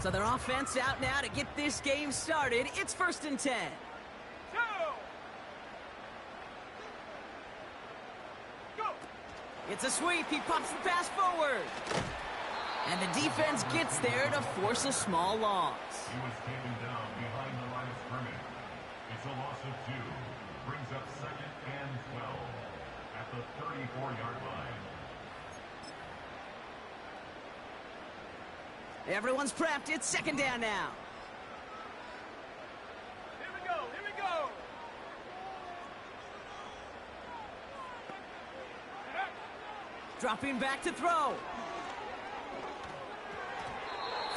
So their offense out now to get this game started. It's 1st and 10. It's a sweep. He pops the pass forward. And the defense gets there to force a small loss. He was taken down behind the line of scrimmage. It's a loss of 2. Brings up 2nd and 12 at the 34-yard line. Everyone's prepped. It's 2nd down now. Here we go. Here we go. Dropping back to throw.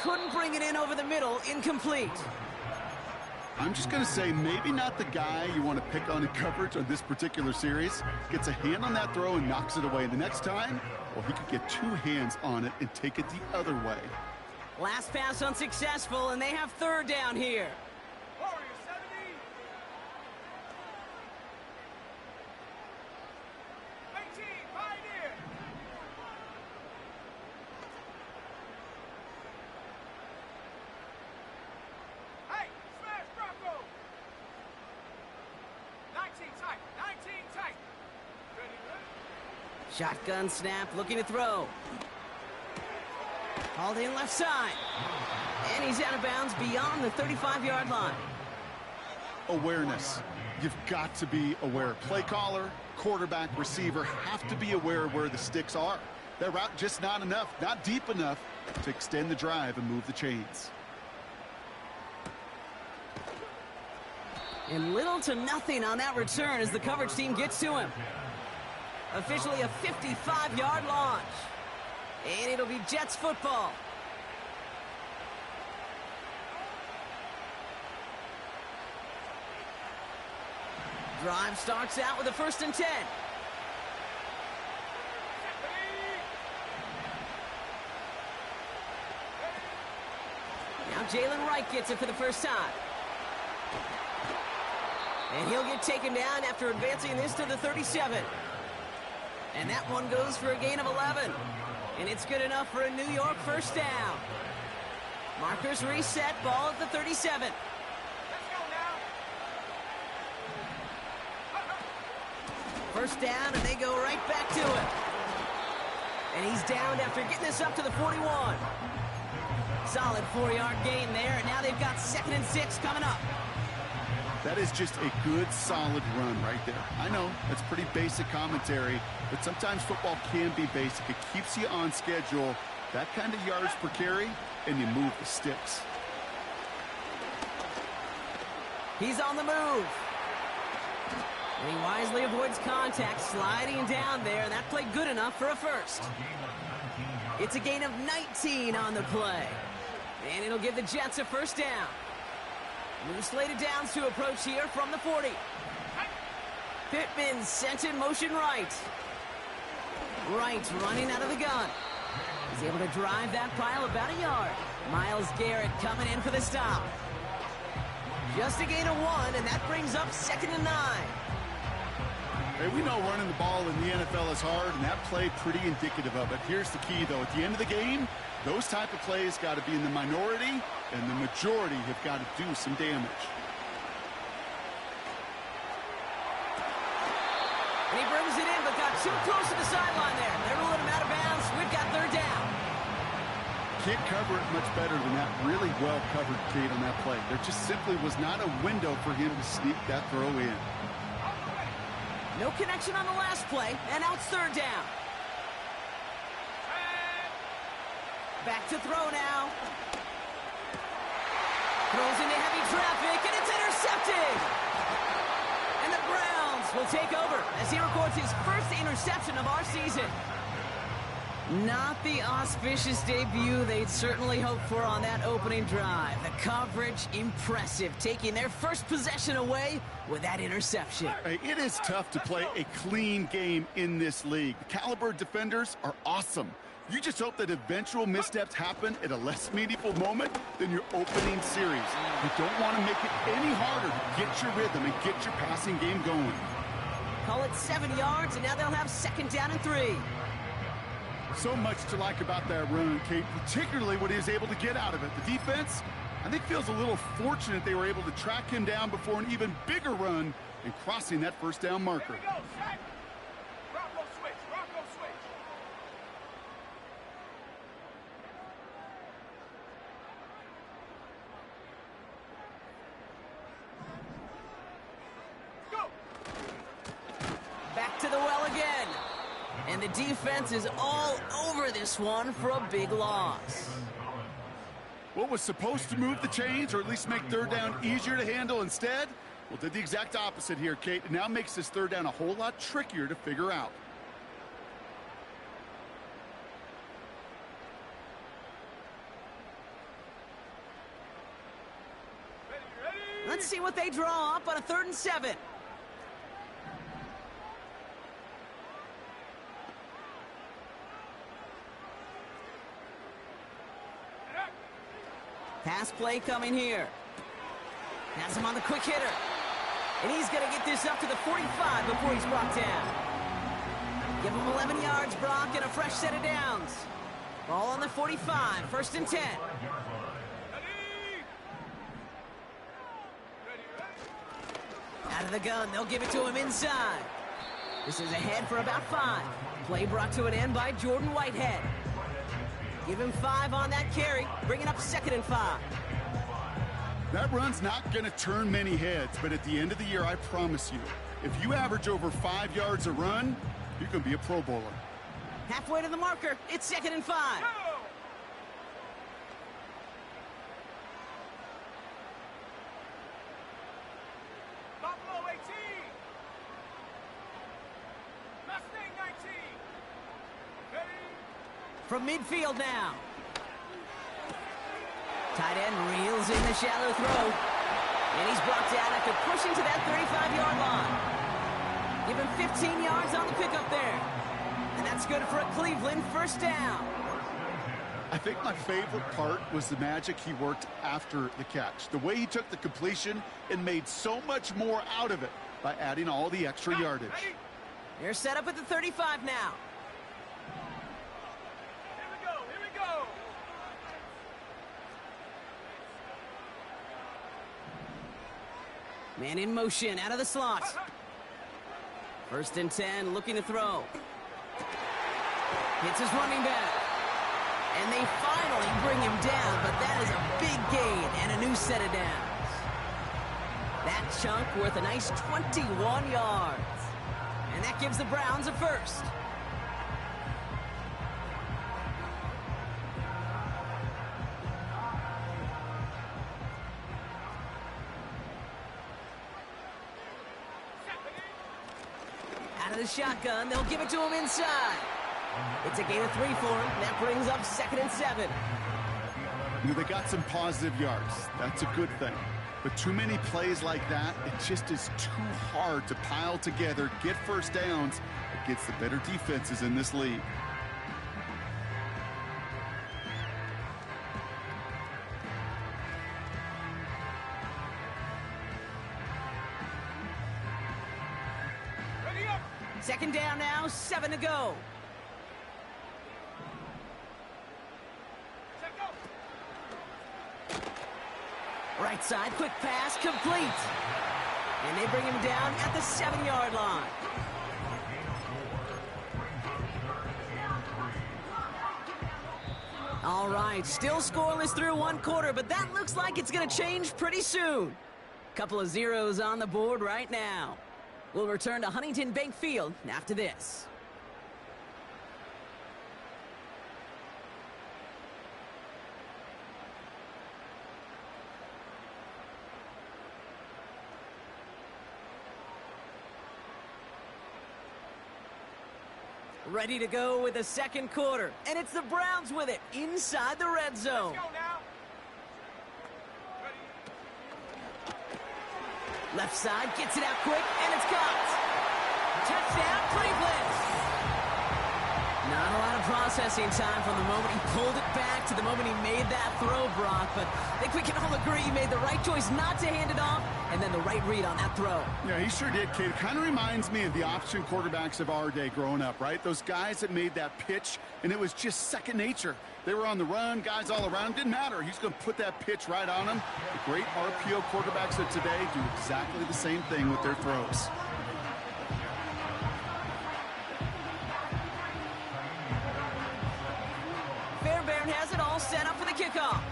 Couldn't bring it in over the middle. Incomplete. I'm just going to say maybe not the guy you want to pick on in coverage on this particular series. Gets a hand on that throw and knocks it away. The next time, well, he could get 2 hands on it and take it the other way. Last pass unsuccessful, and they have 3rd down here. Warriors 70. 18, Pioneer. Hey, smash Bronco. 19 tight, 19 tight. Ready, good? Shotgun snap, looking to throw. Called in left side. And he's out of bounds beyond the 35-yard line. Awareness. You've got to be aware. Play caller, quarterback, receiver have to be aware of where the sticks are. That route just not enough, not deep enough to extend the drive and move the chains. And little to nothing on that return as the coverage team gets to him. Officially a 55-yard launch. And it'll be Jets football. Drive starts out with a 1st and 10. Now Jalen Wright gets it for the first time. And he'll get taken down after advancing this to the 37. And that one goes for a gain of 11. And it's good enough for a New York 1st down. Markers reset, ball at the 37. Let's go now. 1st down, and they go right back to it. And he's downed after getting this up to the 41. Solid 4-yard gain there, and now they've got 2nd and 6 coming up. That is just a good, solid run right there. I know, that's pretty basic commentary, but sometimes football can be basic. It keeps you on schedule, that kind of yards per carry, and you move the sticks. He's on the move. And he wisely avoids contact, sliding down there, and that play good enough for a 1st. It's a gain of 19 on the play. And it'll give the Jets a 1st down. New slated downs to approach here from the 40. Pittman sent in motion right. Wright running out of the gun. He's able to drive that pile about a yard. Myles Garrett coming in for the stop. Just a gain of 1, and that brings up 2nd and 9. Hey, we know running the ball in the NFL is hard, and that play pretty indicative of it. Here's the key, though. At the end of the game, those type of plays got to be in the minority, and the majority have got to do some damage. And he brings it in, but got too close to the sideline there. They're ruling him out of bounds. We've got 3rd down. Can't cover it much better than that. Really well covered, Kate, on that play. There just simply was not a window for him to sneak that throw in. No connection on the last play, and now it's 3rd down. Back to throw now. Throws into heavy traffic, and it's intercepted. And the Browns will take over as he records his 1st interception of our season. Not the auspicious debut they'd certainly hoped for on that opening drive. The coverage, impressive, taking their 1st possession away with that interception. Hey, it is tough to play a clean game in this league. The caliber defenders are awesome. You just hope that eventual missteps happen at a less meaningful moment than your opening series. You don't want to make it any harder to get your rhythm and get your passing game going. Call it 7 yards, and now they'll have 2nd down and 3. So much to like about that run, Kate, particularly what he was able to get out of it. The defense, I think, feels a little fortunate they were able to track him down before an even bigger run and crossing that first down marker. Here we go, set. Bronco switch, Bronco switch. Go. Back to the well again. And the defense is all over this one for a big loss. What was supposed to move the chains, or at least make third down easier to handle instead? Well, did the exact opposite here, Kate. It now makes this third down a whole lot trickier to figure out. Ready. Let's see what they draw up on a 3rd and 7. Pass play coming here. Has him on the quick hitter. And he's going to get this up to the 45 before he's brought down. Give him 11 yards, Brock, and a fresh set of downs. Ball on the 45, 1st and 10. Out of the gun, they'll give it to him inside. This is ahead for about 5. Play brought to an end by Jordan Whitehead. Give him 5 on that carry, bringing up 2nd and 5. That run's not going to turn many heads, but at the end of the year, I promise you, if you average over 5 yards a run, you can be a Pro Bowler. Halfway to the marker, it's 2nd and 5. Go. Buffalo 18. Mustang 19. Ready. From midfield now. Tight end reels in the shallow throw. And he's brought down after pushing to that 35-yard line. Give him 15 yards on the pickup there. And that's good for a Cleveland 1st down. I think my favorite part was the magic he worked after the catch. The way he took the completion and made so much more out of it by adding all the extra yardage. Ready. They're set up at the 35 now. Here we go. Man in motion, out of the slot. 1st and 10, looking to throw. Hits his running back. And they finally bring him down, but that is a big gain and a new set of downs. That chunk worth a nice 21 yards. And that gives the Browns a 1st. Out of the shotgun, they'll give it to him inside. It's a gain of 3 for him. That brings up 2nd and 7. You know, they got some positive yards. That's a good thing. But too many plays like that, it just is too hard to pile together, get 1st downs against the better defenses in this league. Ready up. 2nd down now, 7 to go. Set go. Right side, quick pass, complete. And they bring him down at the 7-yard line. All right, still scoreless through 1 quarter, but that looks like it's going to change pretty soon. Couple of zeros on the board right now. We'll return to Huntington Bank Field after this. Ready to go with the 2nd quarter. And it's the Browns with it inside the red zone. Let's go now. Left side, gets it out quick, and it's caught. Touchdown, Cleveland. Not a lot of processing time from the moment he pulled it back to the moment he made that throw, Brock. But I think we can all agree he made the right choice not to hand it off. And then the right read on that throw. Yeah, he sure did, Kate. It kind of reminds me of the option quarterbacks of our day growing up, right? Those guys that made that pitch, and it was just second nature. They were on the run, guys all around. Didn't matter. He's going to put that pitch right on them. The great RPO quarterbacks of today do exactly the same thing with their throws. Fairbairn has it all set up for the kickoff.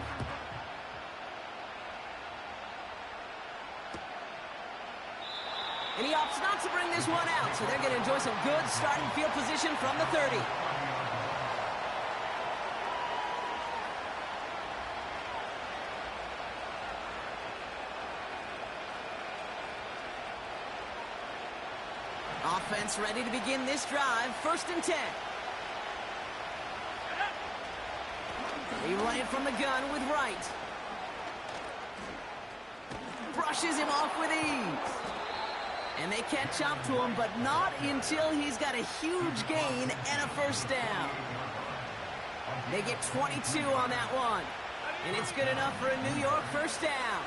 And he opts not to bring this one out, so they're going to enjoy some good starting field position from the 30. Offense ready to begin this drive. 1st and 10. They run it from the gun with Wright. Brushes him off with ease. And they catch up to him, but not until he's got a huge gain and a 1st down. They get 22 on that one. And it's good enough for a New York 1st down.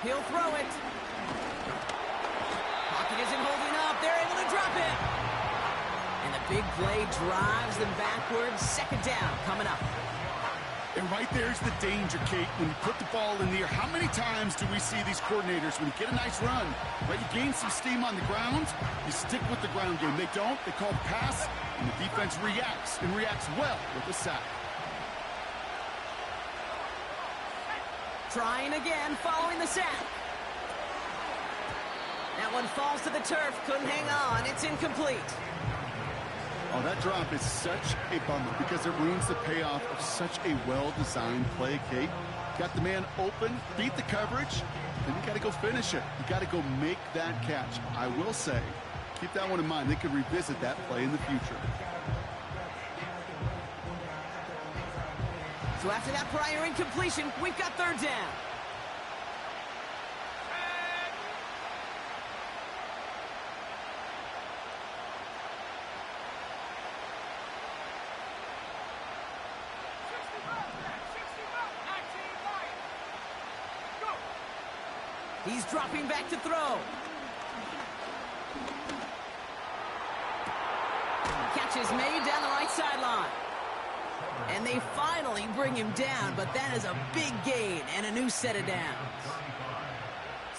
He'll throw it. Pocket isn't holding up. They're able to drop it. And the big play drives them backwards. 2nd down coming up. And right there's the danger, Kate. When you put the ball in the air, how many times do we see these coordinators, when you get a nice run, right, you gain some steam on the ground, you stick with the ground game. They don't. They call the pass, and the defense reacts, and reacts well with the sack. Trying again, following the sack. That one falls to the turf. Couldn't hang on. It's incomplete. Oh, that drop is such a bummer because it ruins the payoff of such a well-designed play, Kate. Got the man open, beat the coverage, then you got to go finish it. You got to go make that catch. I will say, keep that one in mind. They could revisit that play in the future. So after that prior incompletion, we've got 3rd down. He's dropping back to throw. Catch is made down the right sideline. And they finally bring him down, but that is a big gain and a new set of downs.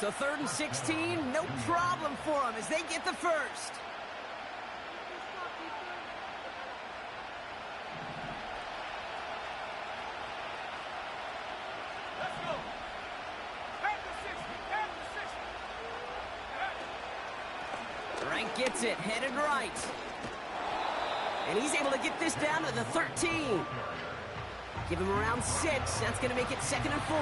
So 3rd and 16, no problem for them as they get the 1st. Let's go. Back to 60. Rank gets it, headed right. And he's able to get this down to the 13. Give him around 6. That's going to make it 2nd and 4.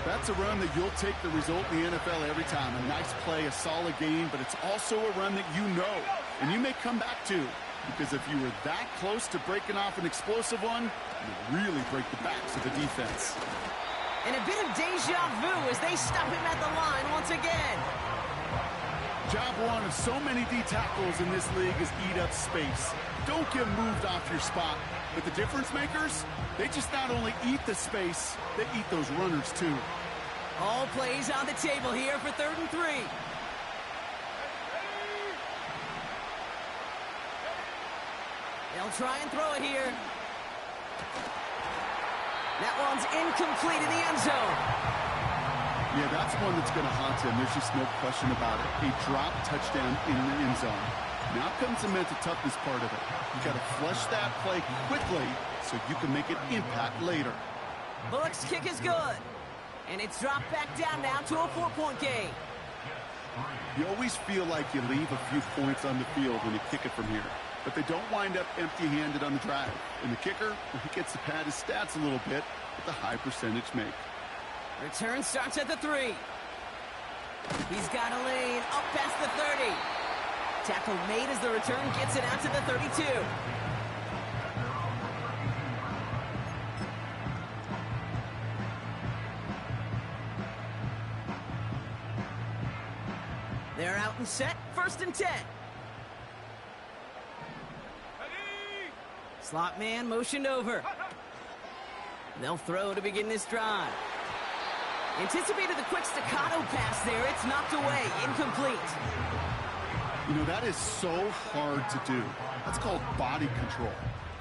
That's a run that you'll take the result in the NFL every time. A nice play, a solid game, but it's also a run that you know, and you may come back to, because if you were that close to breaking off an explosive one, you really break the backs of the defense. And a bit of deja vu as they stop him at the line once again. Job one of so many D tackles in this league is eat up space. Don't get moved off your spot. But the difference makers, they just not only eat the space, they eat those runners too. All plays on the table here for 3rd and 3. They'll try and throw it here. That one's incomplete in the end zone. Yeah, that's one that's going to haunt him. There's just no question about it. A drop touchdown in the end zone. Now comes the mental toughness part of it. You got to flush that play quickly so you can make an impact later. Bullock's kick is good. And it's dropped back down now to a 4-point game. You always feel like you leave a few points on the field when you kick it from here. But they don't wind up empty-handed on the drive. And the kicker, he gets to pad his stats a little bit with a high percentage make. Return starts at the 3. He's got a lane up past the 30. Tackle made as the return gets it out to the 32. They're out and set. 1st and 10. Slot man motioned over. They'll throw to begin this drive. Anticipated the quick staccato pass there. It's knocked away. Incomplete. You know, that is so hard to do. That's called body control.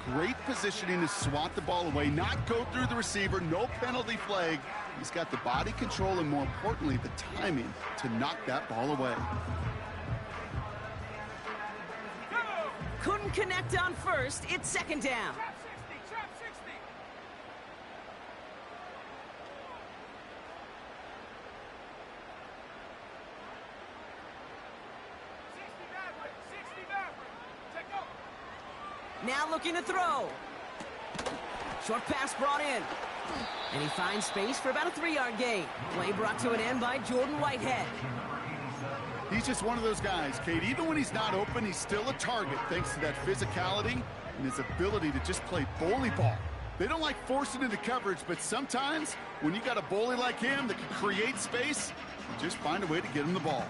Great positioning to swat the ball away, not go through the receiver, no penalty flag. He's got the body control and, more importantly, the timing to knock that ball away. Couldn't connect on first. It's second down. Trap 60, trap 60. 60 Maverick, 60 Maverick. Take over. Now looking to throw. Short pass brought in. And he finds space for about a 3-yard gain. Play brought to an end by Jordan Whitehead. He's just one of those guys, Kate. Even when he's not open, he's still a target thanks to that physicality and his ability to just play bully ball. They don't like forcing into coverage, but sometimes when you got a bully like him that can create space, you just find a way to get him the ball.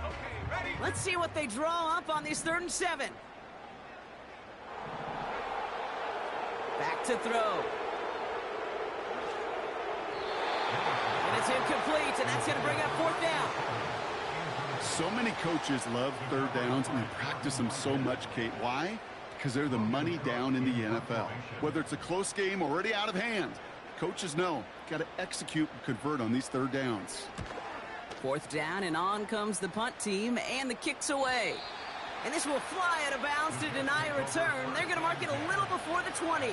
Okay, ready? Let's see what they draw up on this 3rd and 7. Back to throw. And it's incomplete, and that's going to bring up 4th down. So many coaches love 3rd downs, and they practice them so much, Kate. Why? Because they're the money down in the NFL. Whether it's a close game already out of hand, coaches know got to execute and convert on these 3rd downs. 4th down, and on comes the punt team, and the kick's away. And this will fly out of bounds to deny a return. They're going to mark it a little before the 20.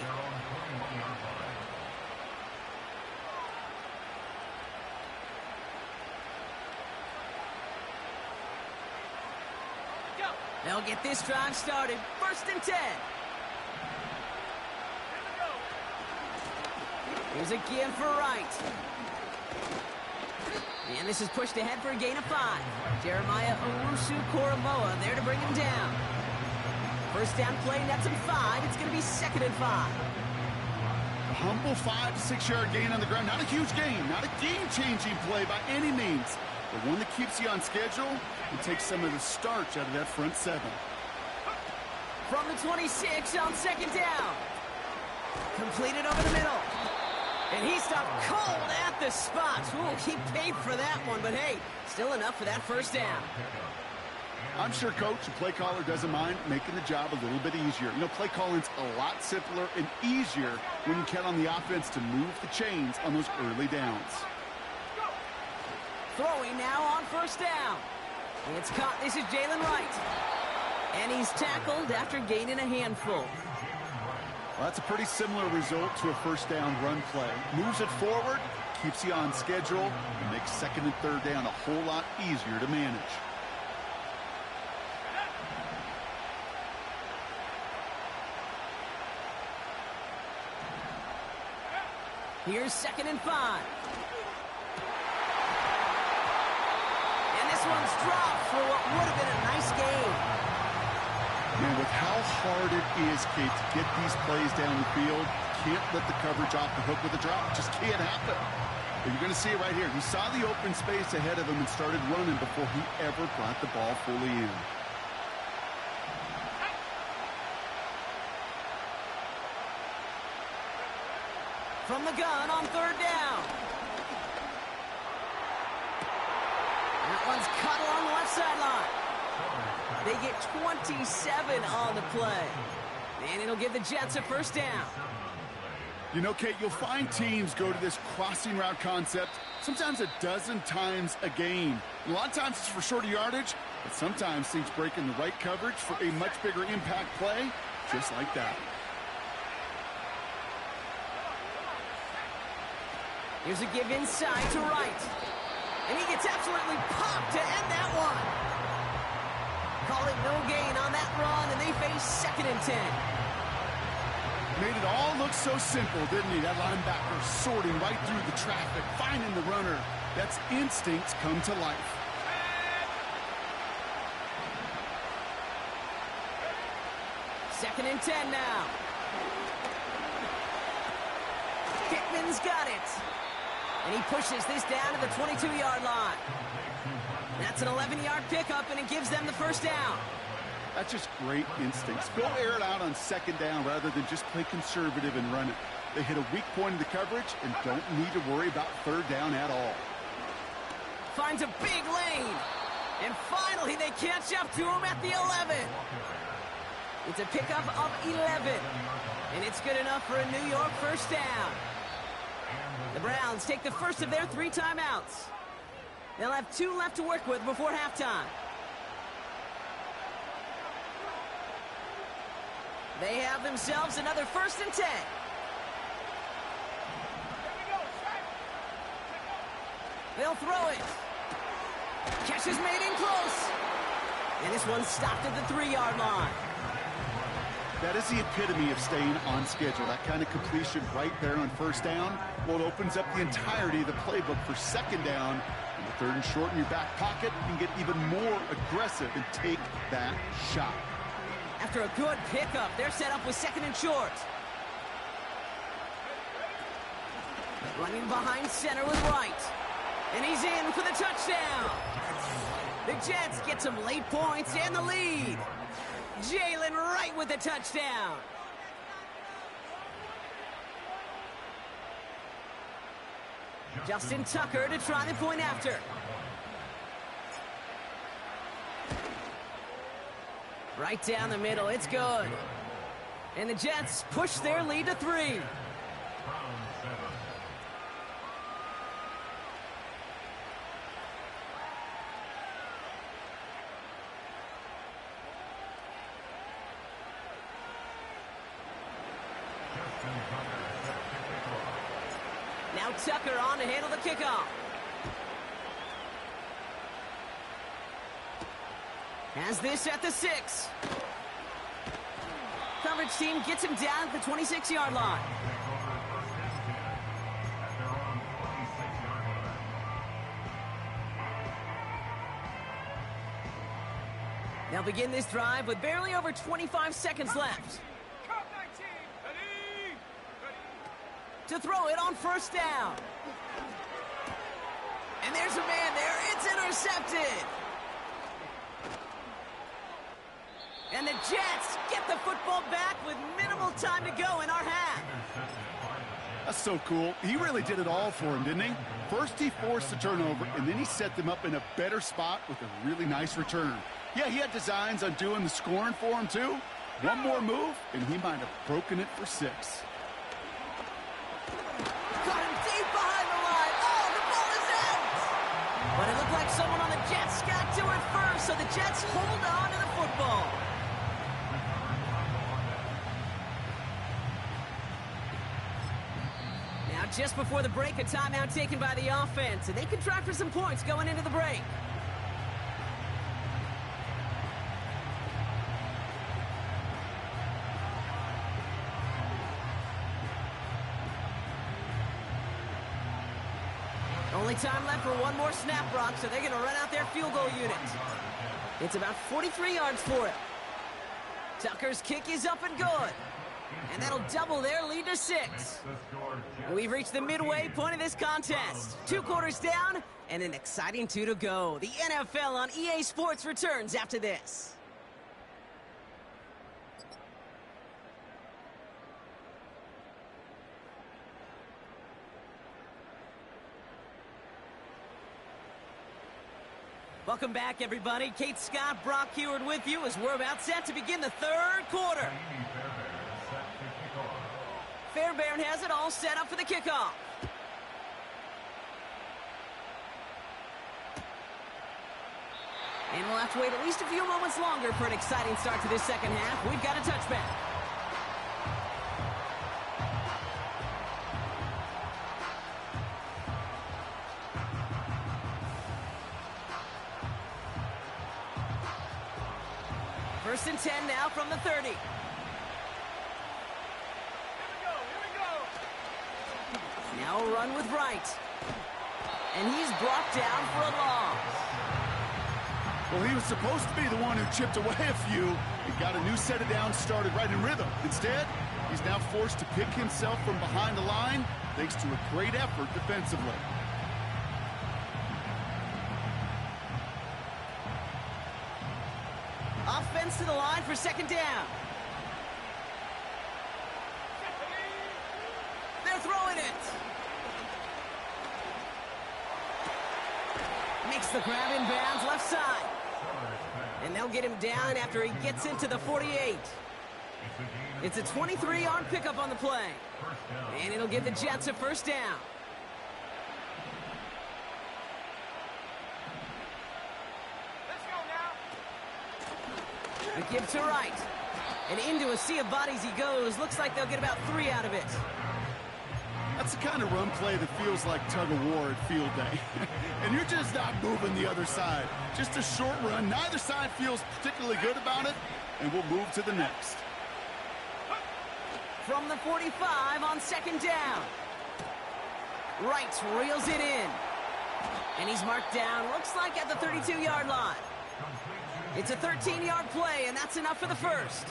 Go. They'll get this drive started. 1st and 10. Here's a give for Wright. And this is pushed ahead for a gain of 5. Jeremiah Owusu-Koramoah there to bring him down. 1st down play, nets him 5. It's going to be 2nd and 5. A humble 5 to 6 yard gain on the ground. Not a huge gain, not a game-changing play by any means, but one that keeps you on schedule and takes some of the starch out of that front 7. From the 26 on 2nd down. Completed over the middle. And he stopped cold at the spot. Ooh, he paid for that one, but hey, still enough for that 1st down. I'm sure coach and play caller doesn't mind making the job a little bit easier. You know, play calling's a lot simpler and easier when you count on the offense to move the chains on those early downs. Throwing now on 1st down. It's caught. This is Jalen Wright. And he's tackled after gaining a handful. Well, that's a pretty similar result to a 1st down run play. Moves it forward, keeps you on schedule, and makes 2nd and 3rd down a whole lot easier to manage. Here's 2nd and 5. And this one's dropped for what would have been a nice gain. Man, with how hard it is, Kate, to get these plays down the field, can't let the coverage off the hook with a drop. Just can't happen. But you're going to see it right here. He saw the open space ahead of him and started running before he ever brought the ball fully in. From the gun on 3rd down. That one's cut along the left sideline. They get 27 on the play. And it'll give the Jets a 1st down. You know, Kate, you'll find teams go to this crossing route concept sometimes a dozen times a game. A lot of times it's for shorter yardage, but sometimes things break in the right coverage for a much bigger impact play, just like that. Here's a give inside to Wright. And he gets absolutely popped to end that one. Call it no gain on that run, and they face 2nd and 10. Made it all look so simple, didn't he? That linebacker sorting right through the traffic, finding the runner. That's instincts come to life. Second and 10 now. Pittman's got it. And he pushes this down to the 22-yard line. That's an 11-yard pickup, and it gives them the first down. That's just great instincts. Go air it out on second down rather than just play conservative and run it. They hit a weak point in the coverage and don't need to worry about third down at all. Finds a big lane. And finally, they catch up to him at the 11. It's a pickup of 11. And it's good enough for a New York first down. The Browns take the first of their 3 timeouts. They'll have 2 left to work with before halftime. They have themselves another 1st and 10. They'll throw it. Catch is made in close. And this one's stopped at the 3-yard line. That is the epitome of staying on schedule. That kind of completion right there on first down. Well, it opens up the entirety of the playbook for second down. And the 3rd and short in your back pocket, you can get even more aggressive and take that shot. After a good pickup, they're set up with 2nd and short. Running behind center with Wright. And he's in for the touchdown. The Jets get some late points and the lead. Jalen Wright with the touchdown. Justin Tucker to try the point after. Right down the middle, it's good. And the Jets push their lead to 3. Now Tucker on to handle the kickoff. Has this at the 6. Coverage team gets him down at the 26-yard line. They'll begin this drive with barely over 25 seconds left. To throw it on first down. And there's a man there. It's intercepted. And the Jets get the football back with minimal time to go in our half. That's so cool. He really did it all for him, didn't he? First he forced the turnover, and then he set them up in a better spot with a really nice return. Yeah, he had designs on doing the scoring for him, too. One more move, and he might have broken it for 6. Got him deep behind the line. Oh, the ball is out. But it looked like someone on the Jets got to it first, so the Jets hold on to the football. Now, just before the break, a timeout taken by the offense, and they can try for some points going into the break. Only time left for one more snap, Brock, so they're going to run out their field goal unit. It's about 43 yards for it. Tucker's kick is up and good. And that'll double their lead to 6. We've reached the midway point of this contest. 2 quarters down and an exciting 2 to go. The NFL on EA Sports returns after this. Welcome back, everybody. Kate Scott, Brock Huard with you as we're about set to begin the 3rd quarter. Fairbairn has it all set up for the kickoff. And we'll have to wait at least a few moments longer for an exciting start to this second half. We've got a touchback. First and 10 now from the 30. Now a run with Wright. And he's brought down for a loss. Well, he was supposed to be the one who chipped away a few. He got a new set of downs started right in rhythm. Instead, he's now forced to pick himself from behind the line thanks to a great effort defensively. to the line for second down. They're throwing it. Makes the grab in bounds left side. And they'll get him down after he gets into the 48. It's a 23-yard pickup on the play. And it'll give the Jets a first down. The give to Wright. And into a sea of bodies he goes. Looks like they'll get about 3 out of it. That's the kind of run play that feels like tug-of-war at field day. And you're just not moving the other side. Just a short run. Neither side feels particularly good about it. And we'll move to the next. From the 45 on second down. Wright reels it in. And he's marked down, looks like at the 32-yard line. It's a 13-yard play, and that's enough for the first.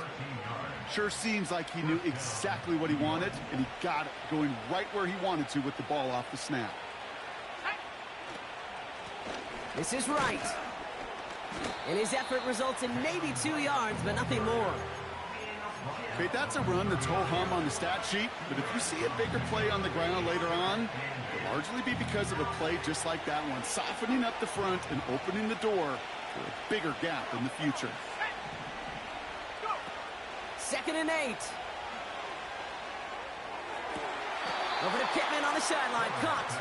Sure seems like he knew exactly what he wanted, and he got it, going right where he wanted to with the ball off the snap. This is Wright. And his effort results in maybe 2 yards, but nothing more. Okay, that's a run that's ho-hum on the stat sheet, but if you see a bigger play on the ground later on, it'll largely be because of a play just like that one, softening up the front and opening the door for a bigger gap in the future. 2nd and 8. Over to Pittman on the sideline, caught.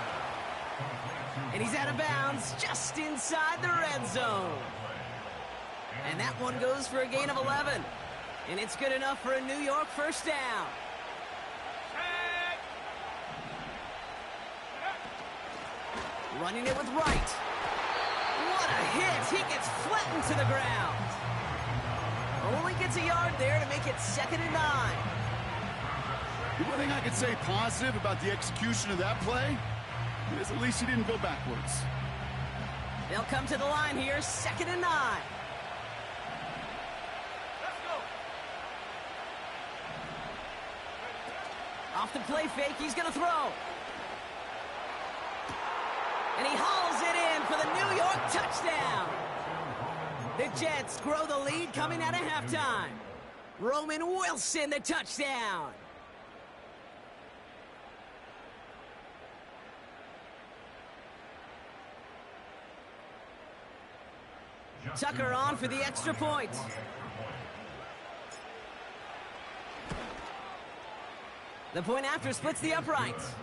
And he's out of bounds just inside the red zone. And that one goes for a gain of 11. And it's good enough for a New York first down. Running it with Wright. What a hit. He gets flattened to the ground. Only gets a yard there to make it 2nd and 9. The one thing I could say positive about the execution of that play is at least he didn't go backwards. They'll come to the line here, 2nd and 9. Off the play fake, he's going to throw. And he hauls it in for the New York touchdown. The Jets grow the lead coming out of halftime. Roman Wilson, the touchdown. Tucker on for the extra point. The point after splits the uprights.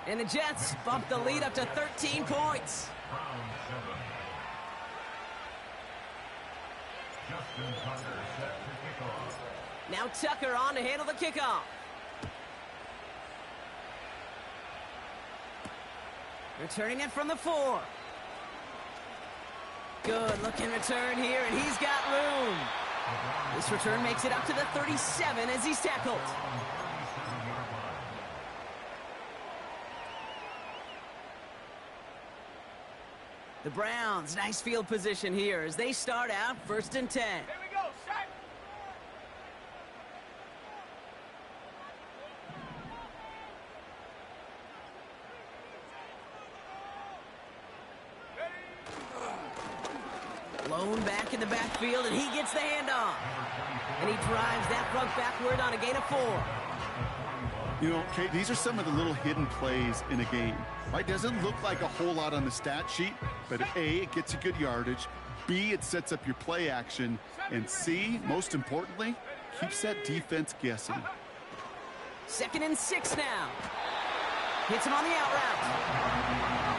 And the Jets bump the lead up to 13 points. Now Tucker on to handle the kickoff. Returning it from the 4. Good looking return here, and he's got room. This return makes it up to the 37 as he's tackled. The Browns, nice field position here as they start out 1st and 10. Here we go, set. Lone back in the backfield, and he gets the handoff. And he drives that front backward on a gain of 4. You know, Kate, these are some of the little hidden plays in a game. Right? Doesn't look like a whole lot on the stat sheet, but A, it gets you good yardage. B, it sets up your play action. And C, most importantly, keeps that defense guessing. 2nd and 6 now. Hits him on the out route.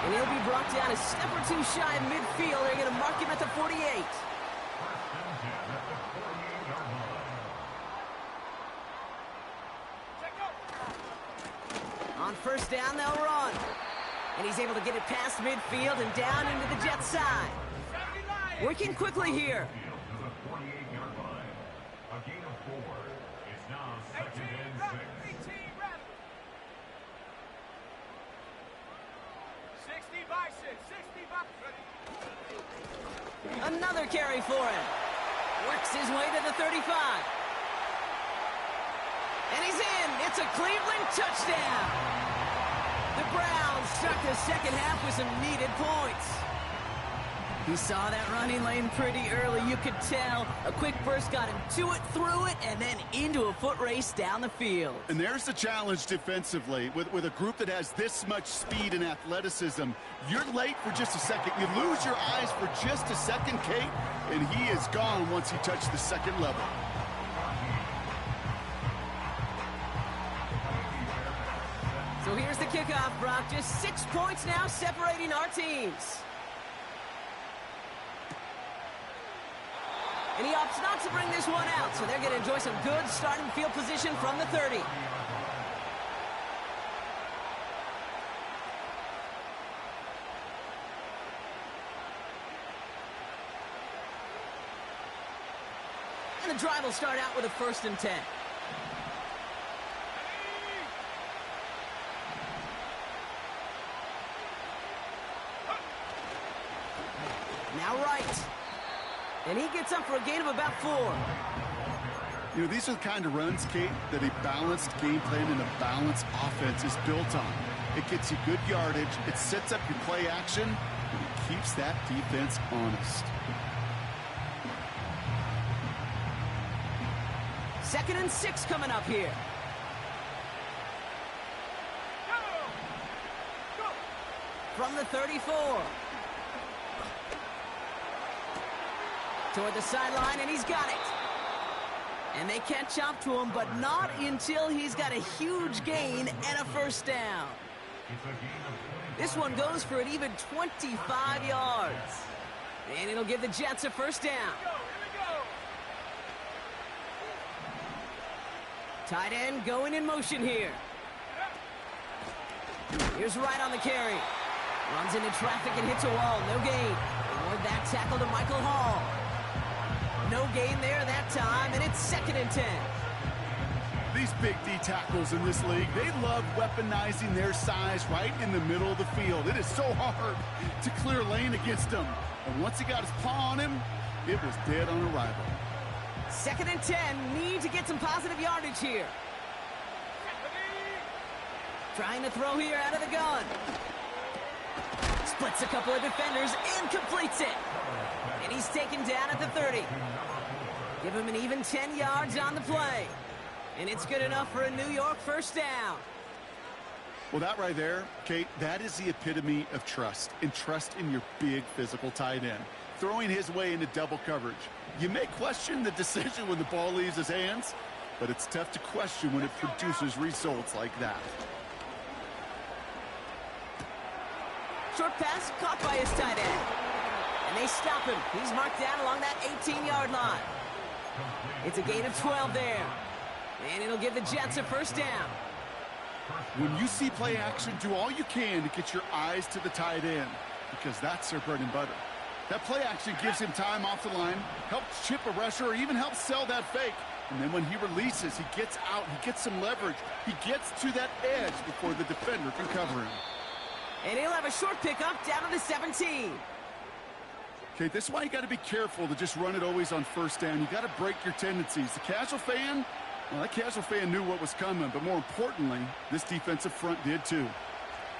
And he'll be brought down a step or 2 shy of midfield. They're going to mark him at the 48. On 1st down, they'll run. And he's able to get it past midfield and down into the Jets side. Working quickly here. A gain of 4. It's now 2nd and 6. 60 by 6. Another carry for him. Works his way to the 35. And he's in. It's a Cleveland touchdown. The Browns start the second half with some needed points. He saw that running lane pretty early, you could tell. A quick burst got him to it, through it, and then into a foot race down the field. And there's the challenge defensively. With a group that has this much speed and athleticism, you're late for just a second. You lose your eyes for just a second, Kate, and he is gone once he touched the second level. So here's the kickoff, Brock. Just 6 points now separating our teams. And he opts not to bring this one out, so they're going to enjoy some good starting field position from the 30. And the drive will start out with a 1st and 10. Now right. And he gets up for a gain of about 4. You know, these are the kind of runs, Kate, that a balanced game plan and a balanced offense is built on. It gets you good yardage, it sets up your play action, and it keeps that defense honest. 2nd and 6 coming up here. From the 34. Toward the sideline, and he's got it. And they catch up to him, but not until he's got a huge gain and a 1st down. This one goes for an even 25 yards. And it'll give the Jets a 1st down. Tight end going in motion here. Here's Wright on the carry. Runs into traffic and hits a wall. No gain. Toward that tackle to Michael Hall. No gain there that time, and it's 2nd and 10. These big D tackles in this league, they love weaponizing their size right in the middle of the field. It is so hard to clear lane against them. And once he got his paw on him, it was dead on arrival. 2nd and 10, need to get some positive yardage here. Trying to throw here out of the gun. Splits a couple of defenders and completes it. And he's taken down at the 30. Give him an even 10 yards on the play. And it's good enough for a New York 1st down. Well, that right there, Kate, that is the epitome of trust. And trust in your big physical tight end. Throwing his way into double coverage. You may question the decision when the ball leaves his hands, but it's tough to question when it produces results like that. Short pass caught by his tight end. And they stop him. He's marked down along that 18-yard line. It's a gain of 12 there. And it'll give the Jets a 1st down. When you see play action, do all you can to get your eyes to the tight end, because that's their bread and butter. That play action gives him time off the line, helps chip a rusher, or even helps sell that fake. And then when he releases, he gets out, he gets some leverage. He gets to that edge before the defender can cover him. And he'll have a short pickup down to the 17. Okay, this is why you got to be careful to just run it always on 1st down. You got to break your tendencies. The casual fan, well, that casual fan knew what was coming, but more importantly, this defensive front did too.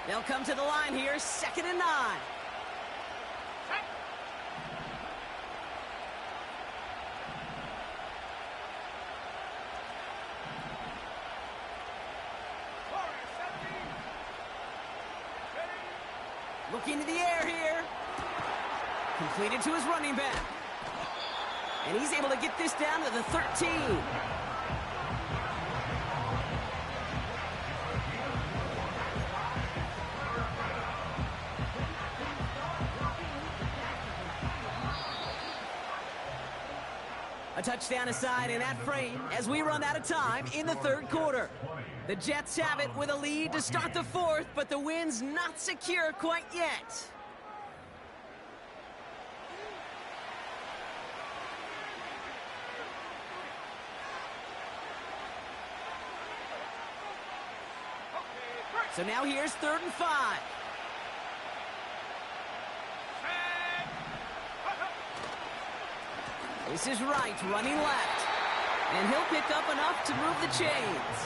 They'll come to the line here, 2nd and 9. Looking to the air here. Completed to his running back. And he's able to get this down to the 13. A touchdown aside in that frame as we run out of time in the 3rd quarter. The Jets have it with a lead to start the 4th, but the win's not secure quite yet. So now here's 3rd and 5. This is Wright running left. And he'll pick up enough to move the chains.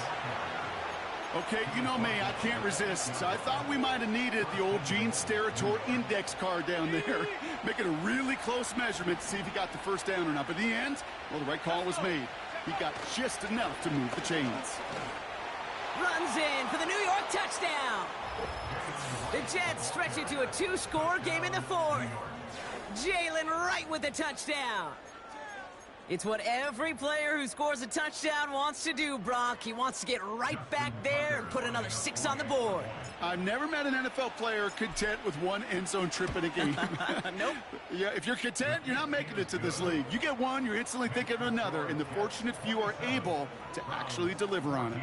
Okay, you know me, I can't resist. So I thought we might have needed the old Gene Steratore index card down there. Make it a really close measurement to see if he got the first down or not. But in the end, well, the right call was made. He got just enough to move the chains. Runs in for the New York touchdown. The Jets stretch it to a 2-score game in the fourth. Jalen Wright with the touchdown. It's what every player who scores a touchdown wants to do, Brock. He wants to get right back there and put another 6 on the board. I've never met an NFL player content with one end zone trip in a game. Nope. Yeah, if you're content, you're not making it to this league. You get one, you're instantly thinking of another, and the fortunate few are able to actually deliver on it.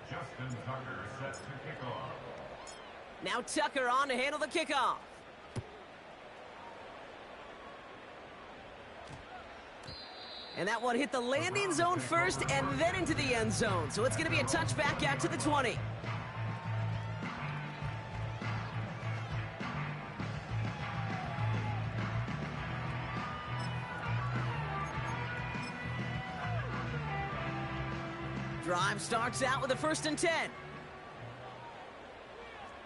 Justin Tucker set to kick off. Now Tucker on to handle the kickoff. And that one hit the landing zone first and then into the end zone. So it's going to be a touchback out to the 20. Drive starts out with a 1st and 10.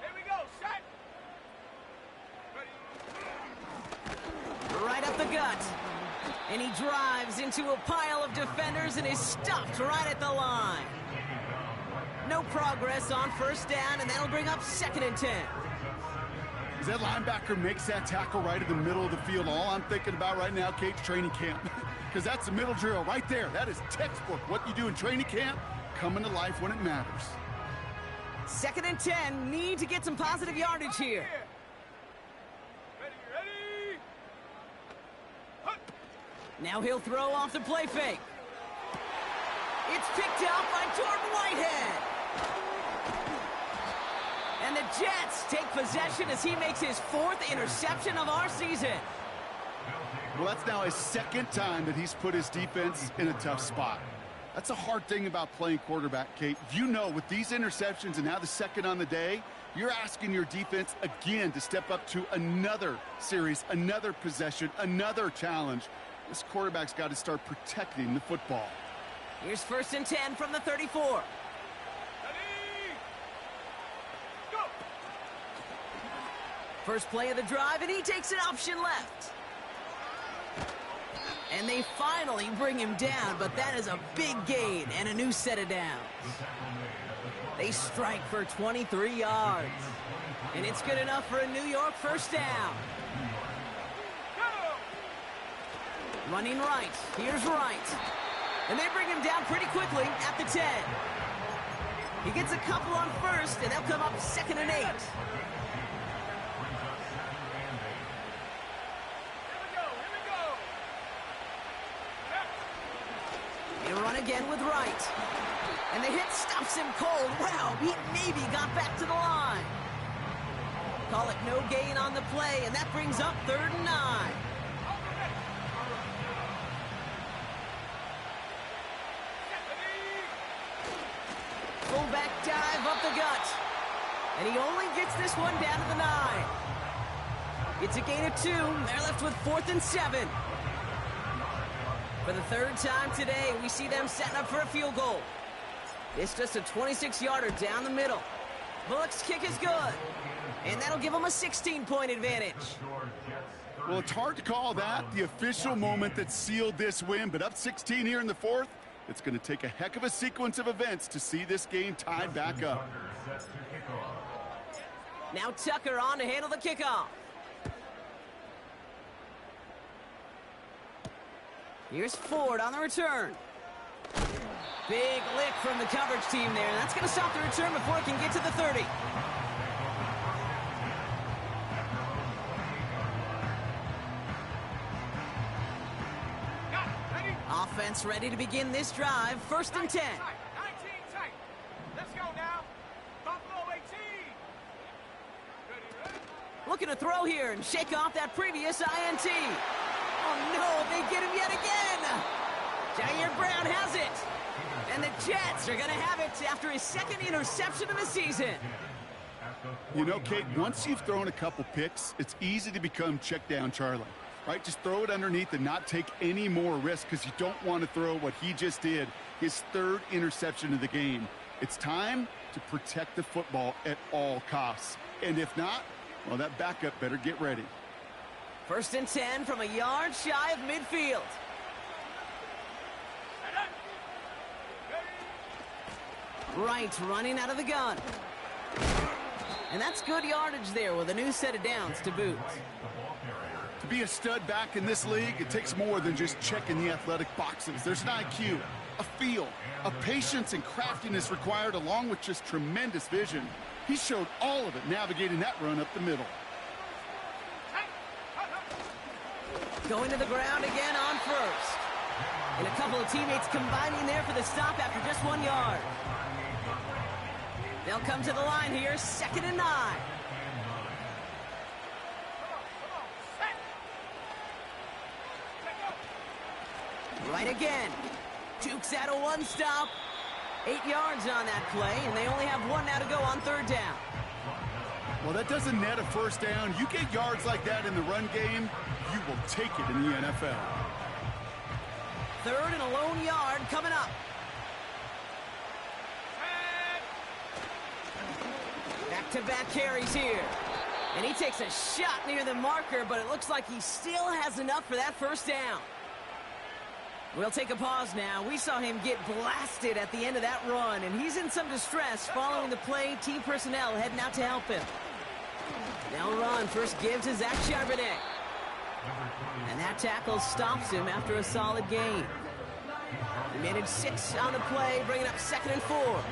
Here we go, set. Ready. Right up the gut. And he drives into a pile of defenders and is stopped right at the line. No progress on 1st down, and that'll bring up 2nd and 10. As that linebacker makes that tackle right in the middle of the field, all I'm thinking about right now, Kate's training camp. Because that's the middle drill right there. That is textbook. What you do in training camp, coming to life when it matters. 2nd and 10, need to get some positive yardage here. Ready. Now he'll throw off the play fake. It's picked up by Jordan Whitehead. And the Jets take possession as he makes his 4th interception of our season. Well, that's now his 2nd time that he's put his defense in a tough spot. That's a hard thing about playing quarterback, Kate. You know, with these interceptions and now the 2nd on the day, you're asking your defense again to step up to another series, another possession, another challenge. This quarterback's got to start protecting the football. Here's 1st and 10 from the 34. Ready. Go. First play of the drive, and he takes an option left. And they finally bring him down, but that is a big gain and a new set of downs. They strike for 23 yards. And it's good enough for a New York 1st down. Running right. Here's Wright. And they bring him down pretty quickly at the 10. He gets a couple on 1st, and they'll come up 2nd and 8. Here we go. They run again with Wright. And the hit stops him cold. Wow, he maybe got back to the line. Call it no gain on the play, and that brings up 3rd and 9. Fullback dive up the gut. And he only gets this one down to the 9. It's a gain of 2. They're left with 4th and 7. For the 3rd time today, we see them setting up for a field goal. It's just a 26-yarder down the middle. Bullock's kick is good. And that'll give them a 16-point advantage. Well, it's hard to call that the official moment that sealed this win, but up 16 here in the 4th, it's going to take a heck of a sequence of events to see this game tied back up. Now Tucker on to handle the kickoff. Here's Ford on the return. Big lick from the coverage team there. That's going to stop the return before it can get to the 30. Offense ready to begin this drive. 1st and 10. 19 tight. Let's go now. Buffalo 18. Ready. Looking to throw here and shake off that previous INT. Oh no, they get him yet again. Jair Brown has it. And the Jets are going to have it after his 2nd interception of the season. You know, Kate, once you've thrown a couple picks, it's easy to become check down Charlie. right? Just throw it underneath and not take any more risk because you don't want to throw what he just did, his third interception of the game. It's time to protect the football at all costs. And if not, well, that backup better get ready. 1st and 10 from a yard shy of midfield. Wright running out of the gun. And that's good yardage there with a new set of downs to boot. To be a stud back in this league, it takes more than just checking the athletic boxes. There's an IQ, a feel, a patience and craftiness required along with just tremendous vision. He showed all of it navigating that run up the middle. Going to the ground again on first. And a couple of teammates combining there for the stop after just 1 yard. They'll come to the line here, 2nd and 9. Right again. Dukes out of 1 stop. 8 yards on that play, and they only have 1 now to go on 3rd down. Well, that doesn't net a 1st down. You get yards like that in the run game, you will take it in the NFL. 3rd and a lone yard coming up. Back-to-back carries here. And he takes a shot near the marker, but it looks like he still has enough for that 1st down. We'll take a pause now. We saw him get blasted at the end of that run, and he's in some distress following the play. Team personnel heading out to help him. Now run. First give to Zach Charbonnet. And that tackle stops him after a solid gain. He managed 6 on the play, bringing up 2nd and 4.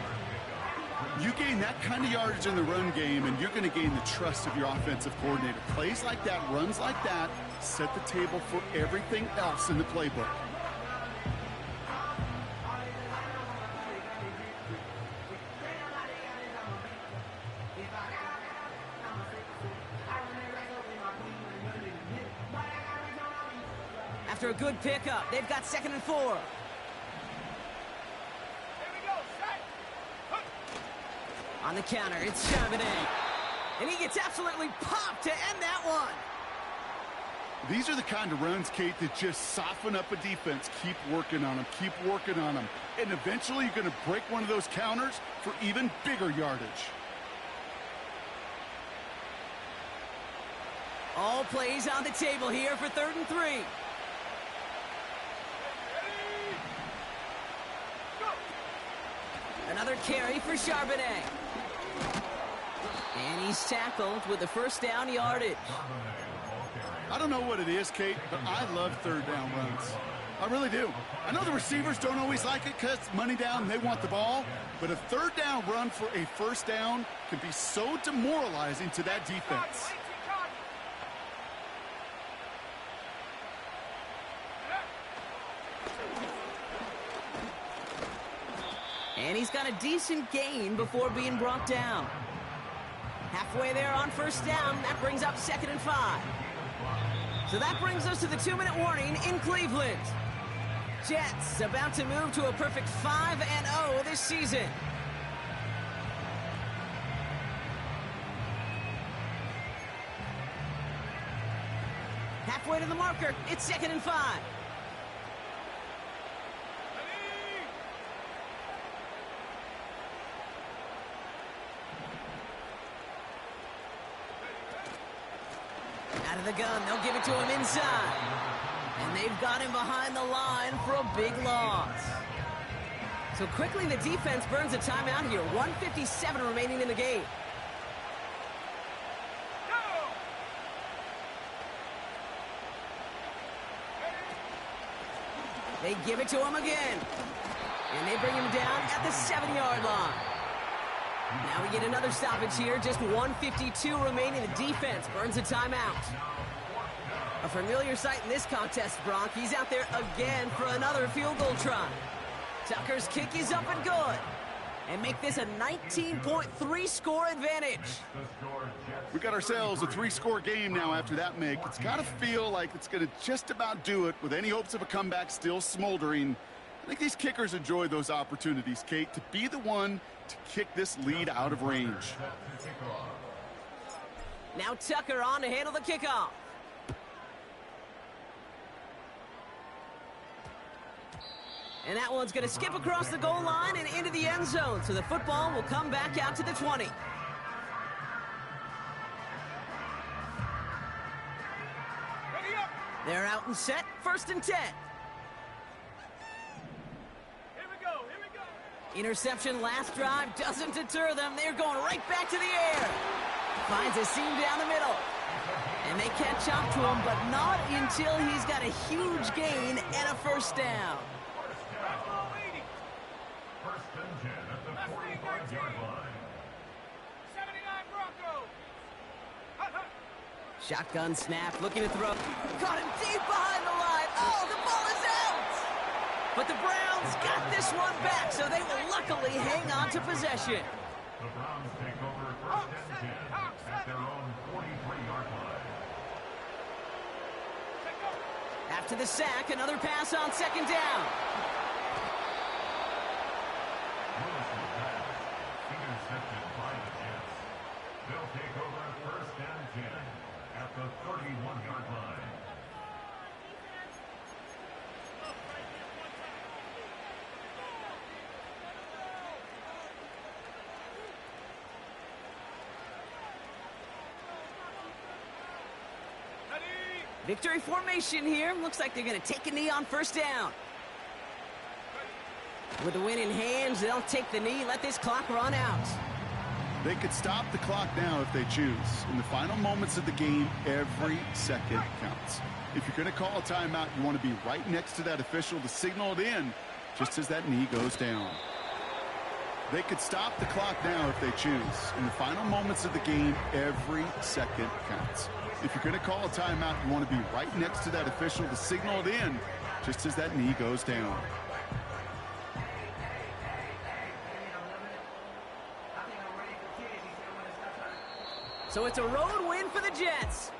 You gain that kind of yardage in the run game, and you're going to gain the trust of your offensive coordinator. Plays like that, runs like that, set the table for everything else in the playbook. After a good pickup, they've got 2nd and 4. On the counter, it's Charbonnet. And he gets absolutely popped to end that one. These are the kind of runs, Kate, that just soften up a defense. Keep working on them, keep working on them. And eventually you're going to break one of those counters for even bigger yardage. All plays on the table here for 3rd and 3. Another carry for Charbonnet. And he's tackled with the 1st down yardage. I don't know what it is, Kate, but I love 3rd down runs. I really do. I know the receivers don't always like it because money down, they want the ball. But a 3rd down run for a 1st down can be so demoralizing to that defense. And he's got a decent gain before being brought down. Halfway there on 1st down. That brings up 2nd and 5. So that brings us to the 2-minute warning in Cleveland. Jets about to move to a perfect 5-0 this season. Halfway to the marker. It's 2nd and 5. Out of the gun, they'll give it to him inside. And they've got him behind the line for a big loss. So quickly the defense burns a timeout here. 1:57 remaining in the game. They give it to him again. And they bring him down at the 7-yard line. Now we get another stoppage here. Just 1:52 remaining. The defense burns a timeout. A familiar sight in this contest, Bronk. He's out there again for another field goal try. Tucker's kick is up and good. And make this a 19.3 score advantage. We got ourselves a 3-score game now after that make. It's got to feel like it's going to just about do it with any hopes of a comeback still smoldering. I think these kickers enjoy those opportunities, Kate, to be the one to kick this lead out of range. Now Tucker on to handle the kickoff. And that one's going to skip across the goal line and into the end zone. So the football will come back out to the 20. Ready up. They're out and set. 1st and 10. Here we go. Here we go. Interception last drive doesn't deter them. They're going right back to the air. Finds a seam down the middle. And they catch up to him, but not until he's got a huge gain and a 1st down. Buffalo leading. 1st and 10 at the 45-yard line. 79 Broncos. Hut, hut. Shotgun snap, looking to throw. Caught him deep behind the line. Oh, the ball is out! But the Browns got this one back, so they will luckily hang on to possession. The Browns take over 1st and 10 at their own 43-yard line. Check go. After the sack, another pass on 2nd down. Lewis will pass. Intercepted by the Jets. They'll take over 1st and 10 at the 31-yard line. Ready. Victory formation here. Looks like they're going to take a knee on 1st down. With the win in hands, they'll take the knee, let this clock run out. They could stop the clock now if they choose. In the final moments of the game, every second counts. If you're going to call a timeout, you want to be right next to that official to signal it in just as that knee goes down. They could stop the clock now if they choose. In the final moments of the game, every second counts. If you're going to call a timeout, you want to be right next to that official to signal it in just as that knee goes down. So it's a road win for the Jets.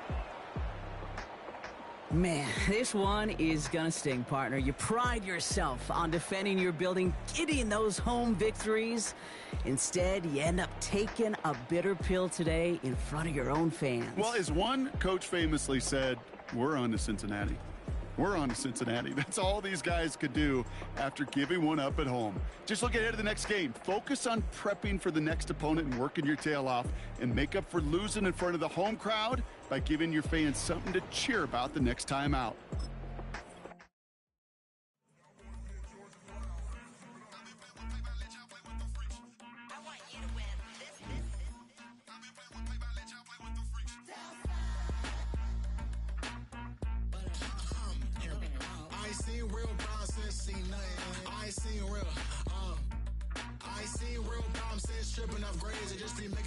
Man, this one is gonna sting, partner. You pride yourself on defending your building, getting those home victories. Instead, you end up taking a bitter pill today in front of your own fans. Well, as one coach famously said, we're on to Cincinnati. We're on to Cincinnati. That's all these guys could do after giving one up at home. Just look ahead to the next game. Focus on prepping for the next opponent and working your tail off, and make up for losing in front of the home crowd by giving your fans something to cheer about the next time out. I ain't seen real problems since seen nothing. I ain't seen real problems since tripping off grades and just be making